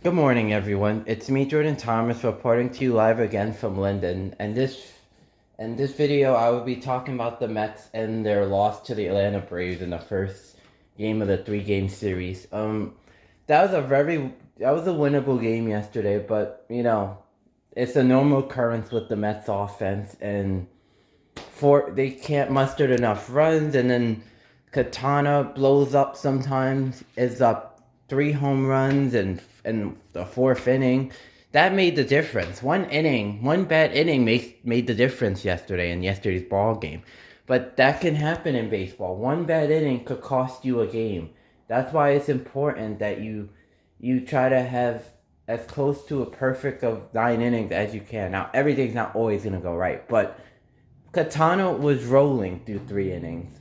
Good morning, everyone. It's me, Jordan Thomas, reporting to you live again from London. And this video, I will be talking about the Mets and their loss to the Atlanta Braves in the first game of the three-game series. That was a winnable game yesterday, but it's a normal occurrence with the Mets offense, and they can't muster enough runs, and then Katana blows up sometimes, is up 3 home runs and the fourth inning. That made the difference. One bad inning made the difference yesterday in yesterday's ball game. But that can happen in baseball. One bad inning could cost you a game. That's why it's important that you try to have as close to a perfect of 9 innings as you can. Now everything's not always gonna go right, but Katana was rolling through 3 innings.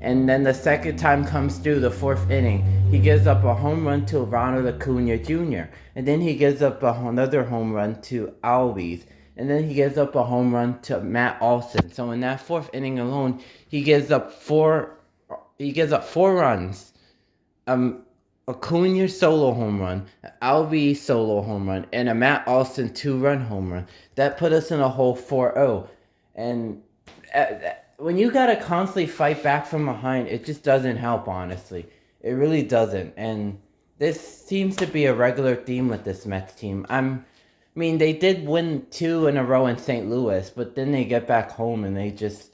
And then the second time comes through the fourth inning. He gives up a home run to Ronald Acuna Jr. And then he gives up another home run to Albies. And then he gives up a home run to Matt Olson. So in that fourth inning alone, he gives up four runs. Acuna solo home run, Albies solo home run, and a Matt Olson 2-run home run. That put us in a hole 4-0. And when you gotta constantly fight back from behind, it just doesn't help, honestly. It really doesn't. And this seems to be a regular theme with this Mets team. They did win 2 in a row in St. Louis, but then they get back home and they just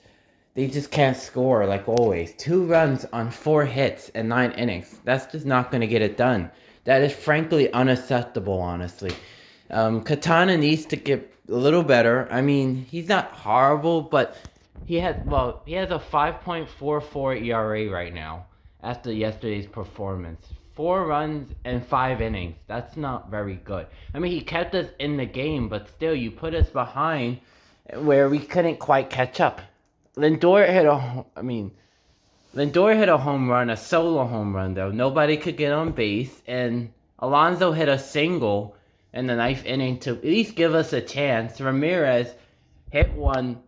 can't score like always. 2 runs on 4 hits in 9 innings. That's just not gonna get it done. That is frankly unacceptable, honestly. Katana needs to get a little better. He's not horrible, but he has a 5.44 ERA right now after yesterday's performance. 4 runs and 5 innings. That's not very good. He kept us in the game, but still, you put us behind where we couldn't quite catch up. Lindor hit a home run, a solo home run though. Nobody could get on base, and Alonso hit a single in the ninth inning to at least give us a chance. Ramirez hit one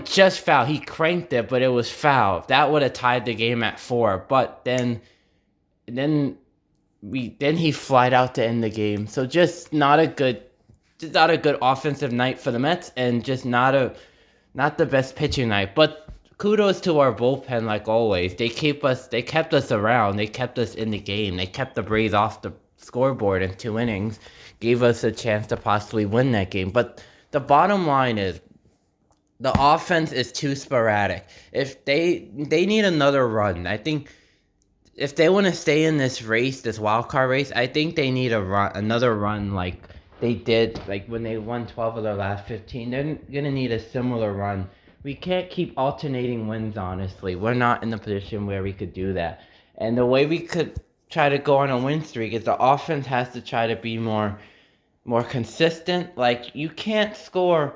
just foul. He cranked it, but it was foul. That would have tied the game at 4. But then he flied out to end the game. So just not a good offensive night for the Mets, and just not the best pitching night. But kudos to our bullpen, like always. They kept us around. They kept us in the game. They kept the Braves off the scoreboard in 2 innings, gave us a chance to possibly win that game. But the bottom line is, the offense is too sporadic. If they need another run, I think if they want to stay in this race, this wild card race, I think they need another run like they did, like when they won 12 of their last 15. They're gonna need a similar run. We can't keep alternating wins. Honestly, we're not in the position where we could do that. And the way we could try to go on a win streak is the offense has to try to be more consistent. Like you can't score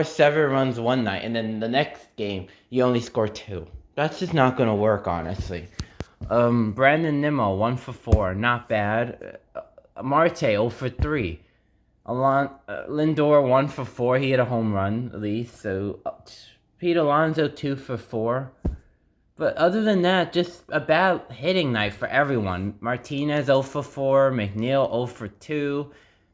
7 runs one night and then the next game you only score 2. That's just not gonna work, honestly. Brandon Nimmo 1 for 4, not bad. Marte 0 for 3. Lindor 1 for 4. He hit a home run at least. So Pete Alonso 2 for 4. But other than that, just a bad hitting night for everyone. Martinez 0 for 4. McNeil 0 for 2.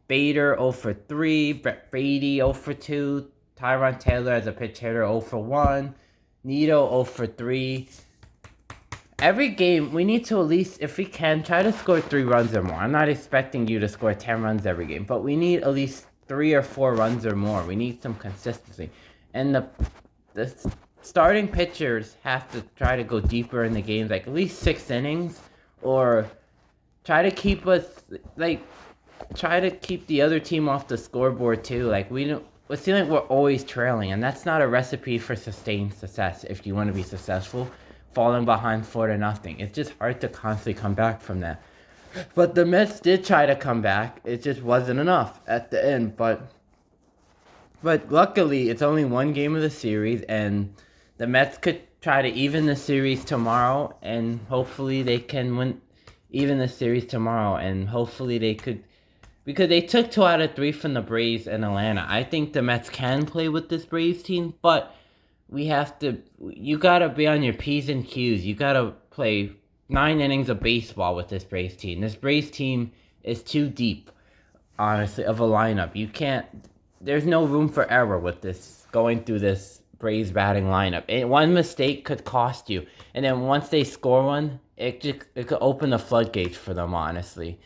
Bader 0 for 3. Brett Brady 0 for 2. Tyron Taylor as a pitch hitter 0 for 1. Nito 0 for 3. Every game, we need to at least, if we can, try to score 3 runs or more. I'm not expecting you to score 10 runs every game, but we need at least 3 or 4 runs or more. We need some consistency. And the starting pitchers have to try to go deeper in the games, like at least 6 innings, or try to keep the other team off the scoreboard too. Like it seems like we're always trailing, and that's not a recipe for sustained success. If you want to be successful, falling behind 4-0, it's just hard to constantly come back from that. But the Mets did try to come back. It just wasn't enough at the end. But luckily, it's only one game of the series, and the Mets could try to even the series tomorrow, and hopefully they can even the series tomorrow, and hopefully they could, because they took 2 out of 3 from the Braves and Atlanta. I think the Mets can play with this Braves team, but you gotta be on your P's and Q's. You gotta play 9 innings of baseball with this Braves team. This Braves team is too deep, honestly, of a lineup. You can't. There's no room for error with this going through this Braves batting lineup. And one mistake could cost you, and then once they score one, it could open the floodgates for them, honestly.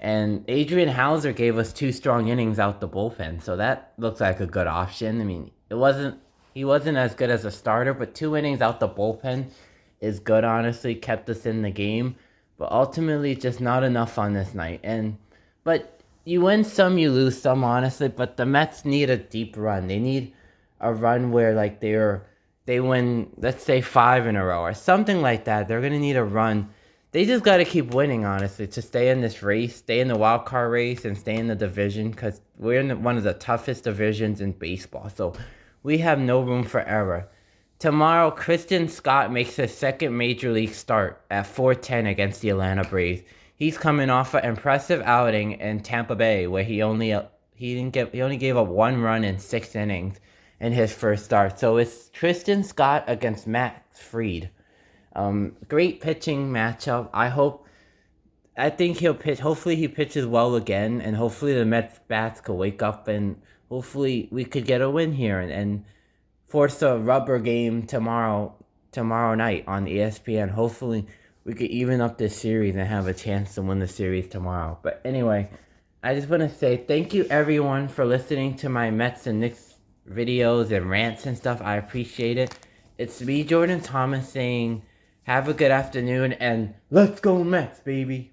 And Adrian Hauser gave us 2 strong innings out the bullpen, so that looks like a good option. I mean, he wasn't as good as a starter, but 2 innings out the bullpen is good, honestly. Kept us in the game, but ultimately just not enough on this night. But you win some, you lose some, honestly. But the Mets need a deep run. They need a run where like they win, let's say 5 in a row or something like that. They're gonna need a run. They just got to keep winning, honestly, to stay in this race, stay in the wild card race, and stay in the division, because we're in one of the toughest divisions in baseball. So we have no room for error. Tomorrow, Christian Scott makes his second major league start at 4:10 against the Atlanta Braves. He's coming off an impressive outing in Tampa Bay, where he only gave up 1 run in 6 innings in his first start. So it's Tristan Scott against Max Fried. Great pitching matchup. I think he'll pitch. Hopefully he pitches well again, and hopefully the Mets bats could wake up, and hopefully we could get a win here and force a rubber game tomorrow night on ESPN. Hopefully we could even up this series and have a chance to win the series tomorrow. But anyway, I just want to say thank you everyone for listening to my Mets and Knicks videos and rants and stuff. I appreciate it. It's me, Jordan Thomas, saying have a good afternoon, and let's go Mets, baby.